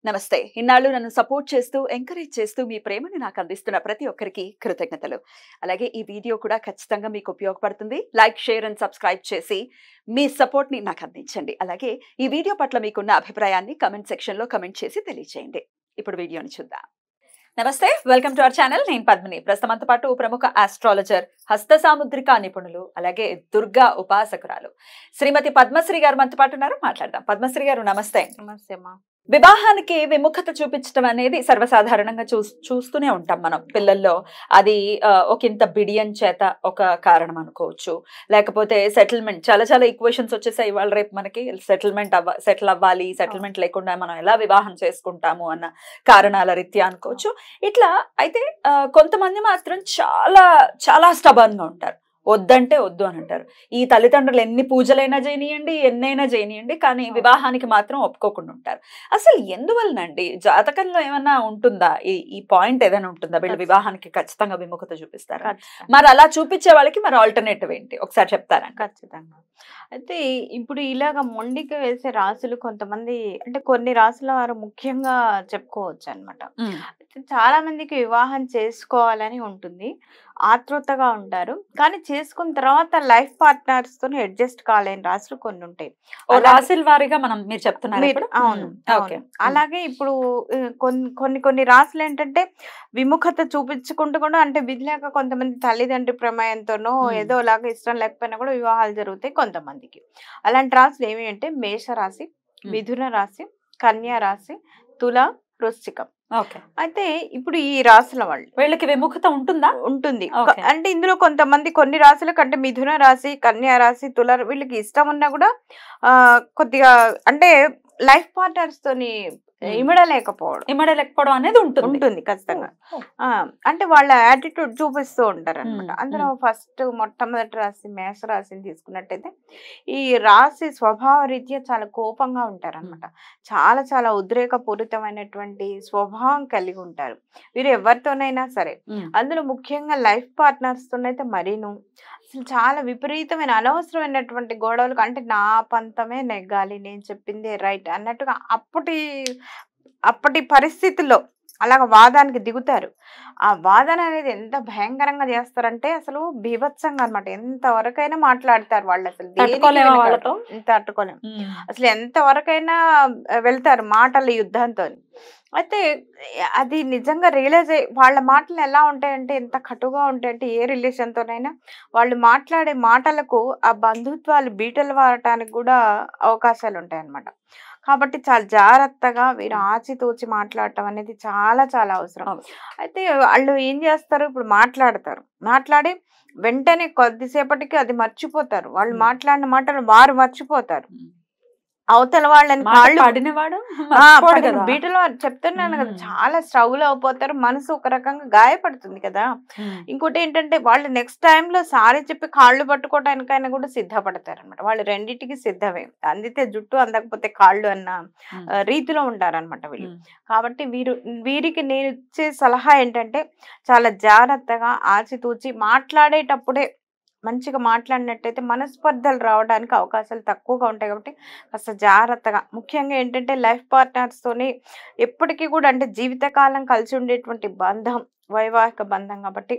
నమస్తే. ఇన్నాళ్ళు నన్ను సపోర్ట్ చేస్తూ, ఎంకరేజ్ చేస్తూ మీ ప్రేమని నాకు అందిస్తున్న ప్రతి ఒక్కరికి కృతజ్ఞతలు. అలాగే ఈ వీడియో కూడా ఖచ్చితంగా మీకు ఉపయోగపడుతుంది. లైక్, షేర్ అండ్ సబ్స్క్రైబ్ చేసి మీ సపోర్ట్‌ని నాకు అందించండి. అలాగే ఈ వీడియో పట్ల మీకున్న అభిప్రాయాన్ని కామెంట్ సెక్షన్‌లో కామెంట్ చేసి తెలియజేయండి. ఇప్పుడు వీడియోని చూద్దాం. నమస్తే, వెల్కమ్ టు అవర్ ఛానల్. నేను పద్మిని. ప్రస్తుతంతో పాటు ప్రముఖ ఆస్ట్రాలజర్, హస్త సాముద్రిక నిపుణులు, అలాగే దుర్గా ఉపాసకురాలు శ్రీమతి పద్మశ్రీ గారు మనతో పాటు ఉన్నారు. మాట్లాడదాం. పద్మశ్రీ గారు నమస్తే. నమస్తే అమ్మా. వివాహానికి విముఖత చూపించడం అనేది సర్వసాధారణంగా చూస్తూనే ఉంటాం మనం పిల్లల్లో. అది ఒకంత బిడియం చేత ఒక కారణం అనుకోవచ్చు. లేకపోతే సెటిల్మెంట్, చాలా చాలా ఈక్వేషన్స్ వచ్చేసాయి ఇవాళ రేపు మనకి. సెటిల్ అవ్వాలి, సెటిల్మెంట్ లేకుండా మనం ఎలా వివాహం చేసుకుంటాము అన్న కారణాల రీత్యా అనుకోవచ్చు. ఇట్లా అయితే కొంతమంది మాత్రం చాలా చాలా స్టబర్న్ గా ఉంటారు. వద్దంటే వద్దు అని అంటారు. ఈ తల్లిదండ్రులు ఎన్ని పూజలైనా చేయనియండి, ఎన్నైనా చేయనియండి, కానీ వివాహానికి మాత్రం ఒప్పుకోకుండా ఉంటారు. అసలు ఎందువలనండి? జాతకంలో ఏమన్నా ఉంటుందా? ఈ పాయింట్ ఏదైనా ఉంటుందా? వీళ్ళు వివాహానికి ఖచ్చితంగా విముఖత చూపిస్తారు. మరి అలా చూపించే వాళ్ళకి మరి ఆల్టర్నేటివ్ ఏంటి ఒకసారి చెప్తారా? ఖచ్చితంగా. అయితే ఇప్పుడు ఇలాగ మొండిక వేసే రాసులు కొంతమంది, అంటే కొన్ని రాసుల వారు ముఖ్యంగా చెప్పుకోవచ్చు అనమాట. చాలా మందికి వివాహం చేసుకోవాలని ఉంటుంది, ఆతృతగా ఉంటారు, కానీ చేసుకున్న తర్వాత లైఫ్ పార్ట్నర్స్ తో అడ్జస్ట్ కాలేని రాసులు కొన్ని ఉంటాయి. రాశుల వారిగా మీరు చెప్తున్నారు. అవును. అలాగే ఇప్పుడు కొన్ని రాసులు ఏంటంటే విముఖత చూపించుకుంటూ కూడా, అంటే విధి లేక కొంతమంది తల్లిదండ్రి ప్రమేయంతోనో ఏదో లాగా ఇష్టం లేకపోయినా కూడా వివాహాలు జరుగుతాయి కొంతమందికి. అలాంటి రాసులు ఏమి అంటే మేషరాశి, మిథున రాశి, కన్యా రాశి, తుల, వృశ్చికం. అయితే ఇప్పుడు ఈ రాశుల వాళ్ళు వీళ్ళకి విముఖత ఉంటుంది. అంటే ఇందులో కొంతమంది కొన్ని రాశుల కంటే మిథున రాశి, కన్యా రాశి, తుల వీళ్ళకి ఇష్టం ఉన్నా కూడా కొద్దిగా అంటే లైఫ్ పార్ట్నర్స్ తోని ఇమడలేకపోవడం అనేది ఉంటుంది ఖచ్చితంగా. అంటే వాళ్ళ యాటిట్యూడ్ చూపిస్తూ ఉంటారు అనమాట. అందులో మొట్టమొదటి రాశి మేష రాశిని తీసుకున్నట్టయితే ఈ రాశి స్వభావ రీత్యా చాలా కోపంగా ఉంటారు అనమాట. చాలా చాలా ఉద్రేకపూరితమైనటువంటి స్వభావం కలిగి ఉంటారు వీరు ఎవరితోనైనా సరే. అందులో ముఖ్యంగా లైఫ్ పార్ట్నర్స్ తోనైతే మరీను అసలు చాలా విపరీతమైన అనవసరమైనటువంటి గొడవలు. అంటే నా పంతమే నెగ్గాలి, నేను చెప్పిందే రైట్ అన్నట్టుగా అప్పటి పరిస్థితుల్లో అలాగ వాదానికి దిగుతారు. ఆ వాదన అనేది ఎంత భయంకరంగా చేస్తారంటే అసలు బీభత్సంగా అనమాట. ఎంతవరకైనా మాట్లాడతారు వాళ్ళు. అసలు తట్టుకోలేము. అసలు ఎంతవరకైనా వెళ్తారు మాటల యుద్ధంతో. అయితే అది నిజంగా రియలైజ్ వాళ్ళ మాటలు ఎలా ఉంటాయంటే ఎంత కటుగా ఉంటాయంటే ఏ రిలేషన్ తోనైనా వాళ్ళు మాట్లాడే మాటలకు ఆ బంధుత్వాలు బీటలు వాడటానికి కూడా అవకాశాలు ఉంటాయి అన్నమాట. కాబట్టి చాలా జాగ్రత్తగా వీరు ఆచితూచి మాట్లాడటం అనేది చాలా చాలా అవసరం. అయితే వాళ్ళు ఏం చేస్తారు, ఇప్పుడు మాట్లాడి వెంటనే కొద్దిసేపటికి అది మర్చిపోతారు. వాళ్ళు మాట్లాడిన మాటలు వారు మర్చిపోతారు. అవతల వాళ్ళని బీటలో చెప్తున్నాను కదా, చాలా స్ట్రగుల్ అయిపోతారు. మనసు ఒక రకంగా గాయపడుతుంది కదా. ఇంకోటి ఏంటంటే వాళ్ళు నెక్స్ట్ టైమ్ లో సారీ చెప్పి కాళ్ళు పట్టుకోవడానికైనా కూడా సిద్ధపడతారు అనమాట. వాళ్ళు రెండింటికి సిద్ధమే. అందితే జుట్టు, అందకపోతే కాళ్ళు అన్న రీతిలో ఉంటారనమాట వీళ్ళు. కాబట్టి వీరికి నేను ఇచ్చే సలహా ఏంటంటే చాలా జాగ్రత్తగా ఆచితూచి మాట్లాడేటప్పుడే మంచిగా మాట్లాడినట్టయితే మనస్పర్ధలు రావడానికి అవకాశాలు తక్కువగా ఉంటాయి. కాబట్టి కాస్త జాగ్రత్తగా, ముఖ్యంగా ఏంటంటే లైఫ్ పార్ట్నర్స్ తోని ఎప్పటికీ కూడా అంటే జీవితకాలం కలిసి ఉండేటువంటి బంధం వైవాహిక బంధం కాబట్టి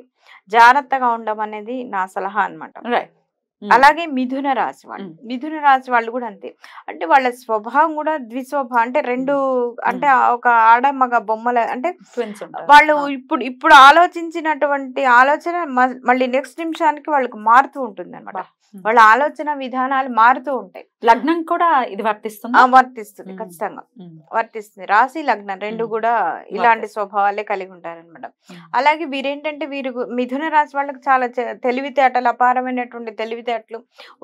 జాగ్రత్తగా ఉండడం అనేది నా సలహా అనమాట. అలాగే మిథున రాశి వాళ్ళు కూడా అంతే. అంటే వాళ్ళ స్వభావం కూడా ద్విస్వభావం. అంటే రెండు, అంటే ఒక ఆడ మగ బొమ్మల, అంటే వాళ్ళు ఇప్పుడు ఆలోచించినటువంటి ఆలోచన మళ్ళీ నెక్స్ట్ నిమిషానికి వాళ్ళకి మారుతూ ఉంటుంది అనమాట. వాళ్ళ ఆలోచన విధానాలు మారుతూ ఉంటాయి. లగ్నం కూడా ఇది వర్తిస్తుంది ఖచ్చితంగా వర్తిస్తుంది. రాశి లగ్నం రెండు కూడా ఇలాంటి స్వభావాలే కలిగి ఉంటారనమాట. అలాగే వీరేంటంటే మిథున రాశి వాళ్ళకి చాలా తెలివితేటలు, అపారమైనటువంటి తెలివితేటలు.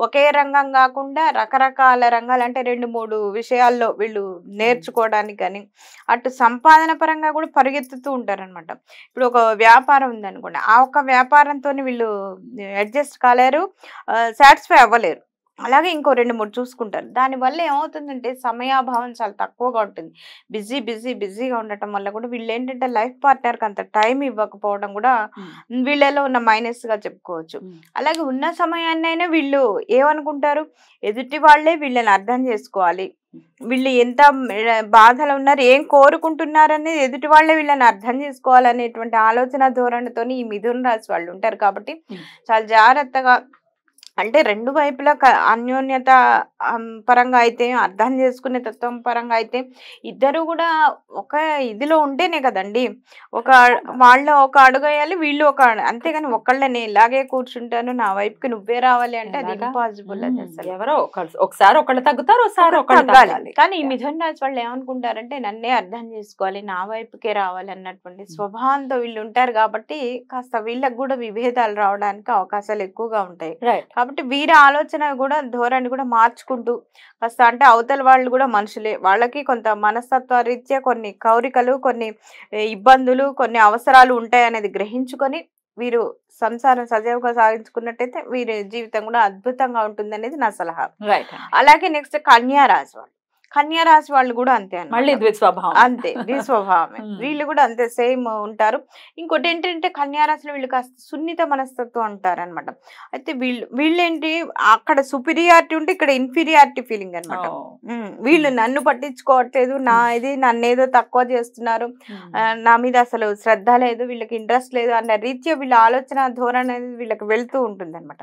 ఒకే రంగం కాకుండా రకరకాల రంగాలు, అంటే 2-3 విషయాల్లో వీళ్ళు నేర్చుకోవడానికి కానీ అటు సంపాదన పరంగా కూడా పరిగెత్తుతూ ఉంటారనమాట. ఇప్పుడు ఒక వ్యాపారం ఉందనుకోండి, ఆ ఒక్క వ్యాపారంతో వీళ్ళు అడ్జస్ట్ కాలేరు, సాటిస్ఫై అవ్వలేరు. అలాగే ఇంకో 2, 3 చూసుకుంటారు. దానివల్ల ఏమవుతుందంటే సమయాభావం చాలా తక్కువగా ఉంటుంది. బిజీగా ఉండటం వల్ల కూడా వీళ్ళేంటంటే లైఫ్ పార్ట్నర్‌కి అంత టైం ఇవ్వకపోవడం కూడా వీళ్ళలో ఉన్న మైనస్‌గా చెప్పుకోవచ్చు. అలాగే ఉన్న సమయాన్నైనా వీళ్ళు ఏమనుకుంటారు, ఎదుటి వాళ్ళే వీళ్ళని అర్థం చేసుకోవాలి. వీళ్ళు ఎంత బాధలో ఉన్నారు, ఏం కోరుకుంటున్నారనేది ఎదుటి వాళ్ళే వీళ్ళని అర్థం చేసుకోవాలనేటువంటి ఆలోచన ధోరణితోని ఈ మిథున రాశి వాళ్ళు ఉంటారు. కాబట్టి చాలా జాగ్రత్తగా, అంటే 2 వైపులా అన్యోన్యత పరంగా అయితే, అర్థం చేసుకునే తత్వం పరంగా అయితే ఇద్దరు కూడా ఒక ఇదిలో ఉంటేనే కదండి వాళ్ళు ఒక అడుగు వేయాలి, వీళ్ళు ఒక అంతేగాని ఒకళ్ళని ఇలాగే కూర్చుంటాను నా వైపుకి నువ్వే రావాలి అంటే అది ఇంపాసిబుల్. అది అసలు ఎవరో ఒకసారి ఒకళ్ళు తగ్గుతారు, ఒకసారి ఒకళ్ళు తగ్గాలి. కానీ ఈ మిథున రాశి వాళ్ళు ఏమనుకుంటారంటే నన్నే అర్థం చేసుకోవాలి, నా వైపుకే రావాలి అన్నటువంటి స్వభావంతో వీళ్ళు ఉంటారు. కాబట్టి కాస్త వీళ్ళకి కూడా విభేదాలు రావడానికి అవకాశాలు ఎక్కువగా ఉంటాయి. కాబట్టి వీరి ఆలోచన కూడా ధోరణి కూడా మార్చుకుంటూ కాస్త, అంటే అవతల వాళ్ళు కూడా మనుషులే, వాళ్ళకి కొంత మనస్తత్వ రీత్యా కొన్ని కోరికలు, కొన్ని ఇబ్బందులు, కొన్ని అవసరాలు ఉంటాయి అనేది గ్రహించుకొని వీరు సంసారం సజీవంగా సాగించుకున్నట్టయితే వీరి జీవితం కూడా అద్భుతంగా ఉంటుంది అనేది నా సలహా. అలాగే నెక్స్ట్ కన్యా రాశి వాళ్ళు. కన్యా రాశి వాళ్ళు కూడా అంతే, మళ్ళీ ద్విస్వభావం, అంతే ద్విస్వభావమే. వీళ్ళు కూడా అంతే సేమ్ ఉంటారు. ఇంకోటి ఏంటంటే కన్యా రాశిలో వీళ్ళు కాస్త సున్నిత మనస్తత్వం అంటారు అనమాట. అయితే వీళ్ళేంటి అక్కడ సుపీరియారిటీ ఉంటే ఇక్కడ ఇన్ఫీరియారిటీ ఫీలింగ్ అనమాట. వీళ్ళు నన్ను పట్టించుకోవట్లేదు, నన్నేదో తక్కువ చేస్తున్నారు, నా మీద అసలు శ్రద్ధ లేదు, వీళ్ళకి ఇంట్రెస్ట్ లేదు అన్న రీత్యా వీళ్ళ ఆలోచన ధోరణి అనేది వీళ్ళకి వెళ్తూ ఉంటుంది అనమాట.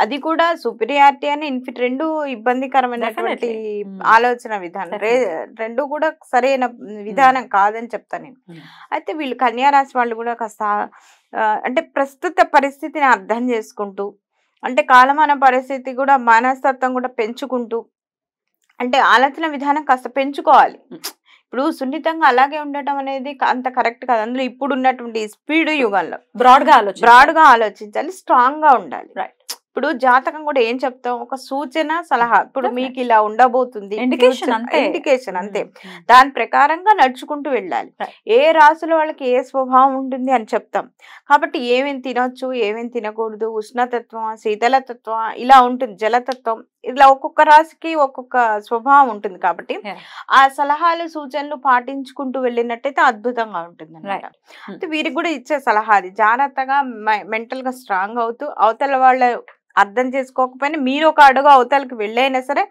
అది కూడా సుపీరియారిటీ అని రెండు ఇబ్బందికరమైనటువంటి ఆలోచన విధానం, రెండు కూడా సరైన విధానం కాదని చెప్తాను నేను. అయితే వీళ్ళు కన్యా రాశి వాళ్ళు కూడా కాస్త అంటే ప్రస్తుత పరిస్థితిని అర్థం చేసుకుంటూ, అంటే కాలమాన పరిస్థితి కూడా మనస్తత్వం కూడా పెంచుకుంటూ, అంటే ఆలోచన విధానం కాస్త పెంచుకోవాలి. ఇప్పుడు సున్నితంగా అలాగే ఉండటం అనేది అంత కరెక్ట్ కాదు. అందులో ఇప్పుడు ఉన్నటువంటి స్పీడ్ యుగంలో బ్రాడ్ గా ఆలోచించాలి, స్ట్రాంగ్ గా ఉండాలి. ఇప్పుడు జాతకం కూడా ఏం చెప్తాం, ఒక సూచన సలహా, ఇప్పుడు మీకు ఇలా ఉండబోతుంది, ఇండికేషన్ అంతే, దాని ప్రకారంగా నడుచుకుంటూ వెళ్ళాలి. ఏ రాశుల వాళ్ళకి ఏ స్వభావం ఉంటుంది అని చెప్తాం. కాబట్టి ఏమేమి తినొచ్చు, ఏమేమి తినకూడదు, ఉష్ణతత్వం, శీతలతత్వం ఇలా ఉంటుంది, జలతత్వం, ఇలా ఒక్కొక్క రాశికి ఒక్కొక్క స్వభావం ఉంటుంది. కాబట్టి ఆ సలహాలు సూచనలు పాటించుకుంటూ వెళ్ళినట్టయితే అద్భుతంగా ఉంటుంది అన్నమాట. అంటే వీరికి కూడా ఇచ్చే సలహా అది, జాగ్రత్తగా మెంటల్ గా స్ట్రాంగ్ అవుతూ అవతల వాళ్ళ అర్థం చేసుకోకపోయినా మీరు ఒక అడుగు అవతలకి వెళ్ళైనా సరే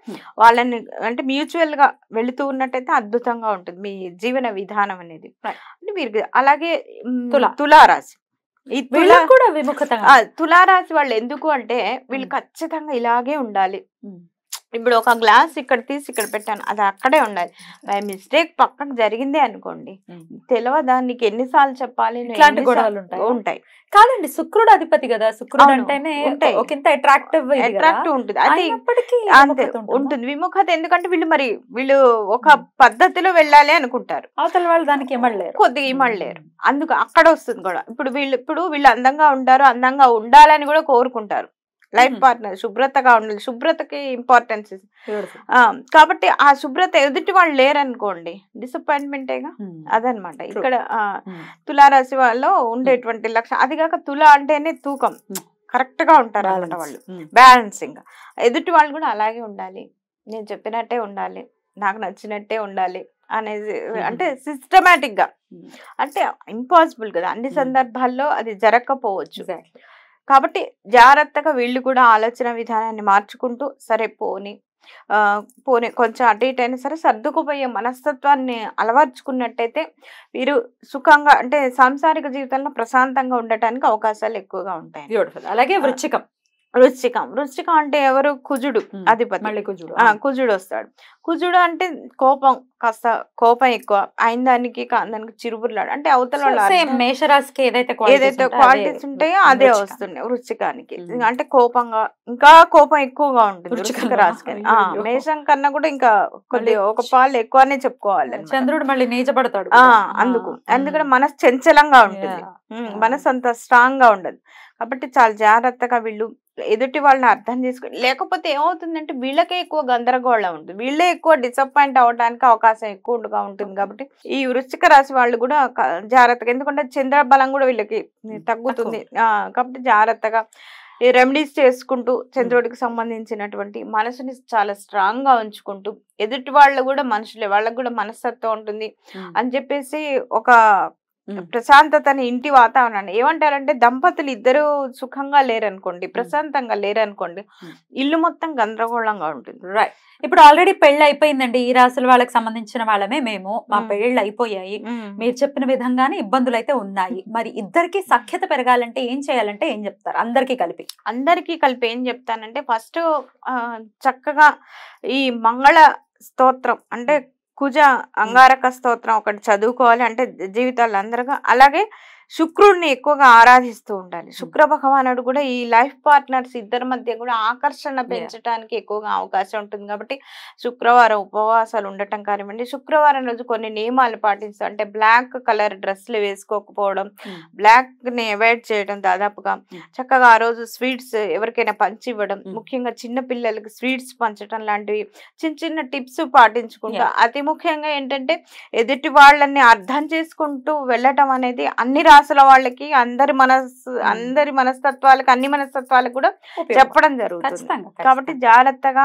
వాళ్ళని, అంటే మ్యూచువల్ గా వెళుతూ ఉన్నట్టయితే అద్భుతంగా ఉంటుంది మీ జీవన విధానం అనేది. అంటే వీరికి అలాగే తులారాశి, ఈ తులారాశి వాళ్ళు ఎందుకు అంటే వీళ్ళు ఖచ్చితంగా ఇలాగే ఉండాలి. ఇప్పుడు ఒక గ్లాస్ ఇక్కడ తీసి ఇక్కడ పెట్టాను, అది అక్కడే ఉండాలి. బై మిస్టేక్ పక్కన జరిగిందే అనుకోండి, తెలియదా నీకు ఎన్నిసార్లు చెప్పాలి, ఉంటాయి కాదండి. శుక్రుడు అధిపతి కదా, శుక్రుడు అంటేనే అట్రాక్టివ్ ఉంటుంది. అది అంతే ఉంటుంది విముఖత. ఎందుకంటే వీళ్ళు ఒక పద్ధతిలో వెళ్ళాలి అనుకుంటారు, అవతల వాళ్ళు దానికి కొద్దిగా ఇమ్మడలేరు. అందుకు అక్కడ వస్తుంది కూడా. ఇప్పుడు వీళ్ళు అందంగా ఉంటారు, అందంగా ఉండాలని కూడా కోరుకుంటారు. లైఫ్ పార్ట్నర్ శుభ్రతగా ఉండాలి, శుభ్రతకి ఇంపార్టెన్స్. కాబట్టి ఆ శుభ్రత ఎదుటి వాళ్ళు లేరనుకోండి డిసప్పాయింట్మెంటేగా. అదనమాట ఇక్కడ తులారాశి వాళ్ళలో ఉండేటువంటి లక్షణం. అది కాక తుల అంటేనే తూకం, కరెక్ట్ గా ఉంటారు అన్నమాట వాళ్ళు, బ్యాలెన్సింగ్. ఎదుటి వాళ్ళు కూడా అలాగే ఉండాలి, నేను చెప్పినట్టే ఉండాలి, నాకు నచ్చినట్టే ఉండాలి అనేది, అంటే సిస్టమేటిక్ గా. అంటే ఇంపాసిబుల్ కదా, అన్ని సందర్భాల్లో అది జరగకపోవచ్చు. కాబట్టి జాగ్రత్తగా వీళ్ళు కూడా ఆలోచన విధానాన్ని మార్చుకుంటూ, సరే పోనీ కొంచెం అటు ఇటు అయినా సరే సర్దుకుపోయే మనస్తత్వాన్ని అలవర్చుకున్నట్టయితే వీరు సుఖంగా, అంటే సాంసారిక జీవితంలో ప్రశాంతంగా ఉండటానికి అవకాశాలు ఎక్కువగా ఉంటాయి. అలాగే వృశ్చికం అంటే ఎవరు, కుజుడు అధిపతి. కుజుడు వస్తాడు. కుజుడు అంటే కోపం, కాస్త కోపం ఎక్కువ అయిన దానికి చిరుబుర్లాడు, అంటే అవతల మేషరాశికి ఏదైతే క్వాలిటీస్ ఉంటాయో అదే వస్తుంది వృశ్చికానికి. అంటే కోపంగా, ఇంకా కోపం ఎక్కువగా ఉంటుంది వృశ్చిక రాశికి. మేషం కన్నా కూడా ఇంకా కొద్దిగా ఒక పాలు ఎక్కువనే చెప్పుకోవాలి. చంద్రుడు మళ్ళీ నీచపడతాడు అందుకని మనసు చంచలంగా ఉంటుంది, మనసు అంత స్ట్రాంగ్ గా ఉండదు. కాబట్టి చాలా జాగ్రత్తగా వీళ్ళు ఎదుటి వాళ్ళని అర్థం చేసుకుని, లేకపోతే ఏమవుతుందంటే వీళ్ళకే ఎక్కువ గందరగోళం ఉంటుంది, వీళ్ళే ఎక్కువ డిసప్పాయింట్ అవ్వడానికి అవకాశం ఎక్కువగా ఉంటుంది. కాబట్టి ఈ వృశ్చిక రాశి వాళ్ళు కూడా జాగ్రత్తగా, ఎందుకంటే చంద్ర బలం కూడా వీళ్ళకి తగ్గుతుంది. కాబట్టి జాగ్రత్తగా ఈ రెమెడీస్ చేసుకుంటూ చంద్రుడికి సంబంధించినటువంటి మనసుని చాలా స్ట్రాంగ్ గా ఉంచుకుంటూ ఎదుటి వాళ్ళు కూడా మనుషులే, వాళ్ళకు కూడా మనస్తత్వం ఉంటుంది అని చెప్పేసి ఒక ప్రశాంతతని ఇంటి వాతావరణాన్ని ఏమంటారంటే దంపతులు ఇద్దరు సుఖంగా లేరనుకోండి, ప్రశాంతంగా లేరనుకోండి, ఇల్లు మొత్తం గందరగోళంగా ఉంటుంది. రైట్. ఇప్పుడు ఆల్రెడీ పెళ్లి అయిపోయిందండి, ఈ రాసుల వాళ్ళకి సంబంధించిన వాళ్ళమే మేము, మా పెళ్లి అయిపోయాయి, మీరు చెప్పిన విధంగానే ఇబ్బందులు అయితే ఉన్నాయి, మరి ఇద్దరికి సఖ్యత పెరగాలంటే ఏం చేయాలంటే ఏం చెప్తారు? అందరికీ కలిపి ఏం చెప్తానంటే ఫస్ట్ చక్కగా ఈ మంగళ స్తోత్రం అంటే కుజ అంగారక స్తోత్రం ఒకటి చదువుకోవాలి, అంటే జీవితాలు అందరుగా. అలాగే శుక్రుడిని ఎక్కువగా ఆరాధిస్తూ ఉండాలి. శుక్ర భగవానుడు కూడా ఈ లైఫ్ పార్ట్నర్స్ ఇద్దరి మధ్య కూడా ఆకర్షణ పెంచడానికి ఎక్కువగా అవకాశం ఉంటుంది. కాబట్టి శుక్రవారం ఉపవాసాలు ఉండటం కానివ్వండి, శుక్రవారం రోజు కొన్ని నియమాలు పాటిస్తాం, అంటే బ్లాక్ కలర్ డ్రెస్లు వేసుకోకపోవడం, బ్లాక్ ని అవాయిడ్ చేయడం, దాదాపుగా చక్కగా ఆ రోజు స్వీట్స్ ఎవరికైనా పంచి ఇవ్వడం, ముఖ్యంగా చిన్న పిల్లలకి స్వీట్స్ పంచడం లాంటివి చిన్న చిన్న టిప్స్ పాటించుకుంటూ, అతి ముఖ్యంగా ఏంటంటే ఎదుటి వాళ్ళని అర్థం చేసుకుంటూ వెళ్ళటం అనేది అన్ని రాసుల వాళ్ళకి, అందరి మనస్తత్వాలకు, అన్ని మనస్తత్వాలకు కూడా చెప్పడం జరుగుతుంది. కాబట్టి జాగ్రత్తగా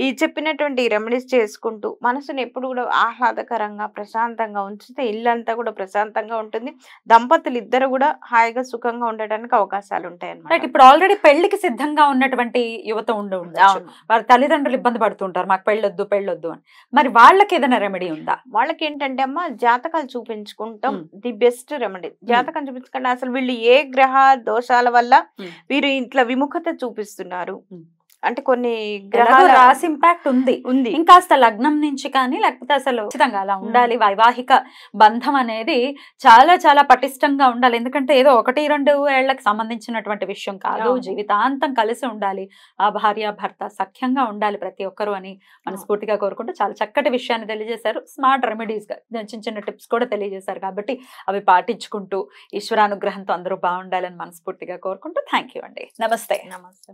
ఈ చెప్పినటువంటి రెమెడీస్ చేసుకుంటూ మనసుని ఎప్పుడు కూడా ఆహ్లాదకరంగా ప్రశాంతంగా ఉంచితే ఇల్లంతా కూడా ప్రశాంతంగా ఉంటుంది, దంపతులు ఇద్దరు కూడా హాయిగా సుఖంగా ఉండడానికి అవకాశాలు ఉంటాయి అన్నమాట. ఇప్పుడు ఆల్రెడీ పెళ్లికి సిద్ధంగా ఉన్నటువంటి యువత ఉండవచ్చు, వారి తల్లిదండ్రులు ఇబ్బంది పడుతుంటారు, మాకు పెళ్ళొద్దు అని, మరి వాళ్ళకి ఏదైనా రెమెడీ ఉందా? వాళ్ళకి ఏంటంటే అమ్మా జాతకాలు చూపించుకుంటాం ది బెస్ట్ రెమెడీ. జాతకం చూపించుకుంటే అసలు వీళ్ళు ఏ గ్రహ దోషాల వల్ల వీరు ఇంట్లో విముఖత చూపిస్తున్నారు, అంటే కొన్ని గ్రహాల రాసి ఇంపాక్ట్ ఉంది, ఇంకా లగ్నం నుంచి కానీ, లేకపోతే అసలు ఖచ్చితంగా అలా ఉండాలి. వైవాహిక బంధం అనేది చాలా చాలా పటిష్టంగా ఉండాలి, ఎందుకంటే ఏదో 1-2 ఏళ్లకు సంబంధించినటువంటి విషయం కాదు, జీవితాంతం కలిసి ఉండాలి, ఆ భార్య భర్త సఖ్యంగా ఉండాలి ప్రతి ఒక్కరు అని మనస్ఫూర్తిగా కోరుకుంటూ చాలా చక్కటి విషయాన్ని తెలియజేశారు. స్మార్ట్ రెమెడీస్ గా చిన్న చిన్న టిప్స్ కూడా తెలియజేశారు, కాబట్టి అవి పాటించుకుంటూ ఈశ్వరానుగ్రహంతో అందరూ బాగుండాలని మనస్ఫూర్తిగా కోరుకుంటూ థ్యాంక్ యూ అండి. నమస్తే.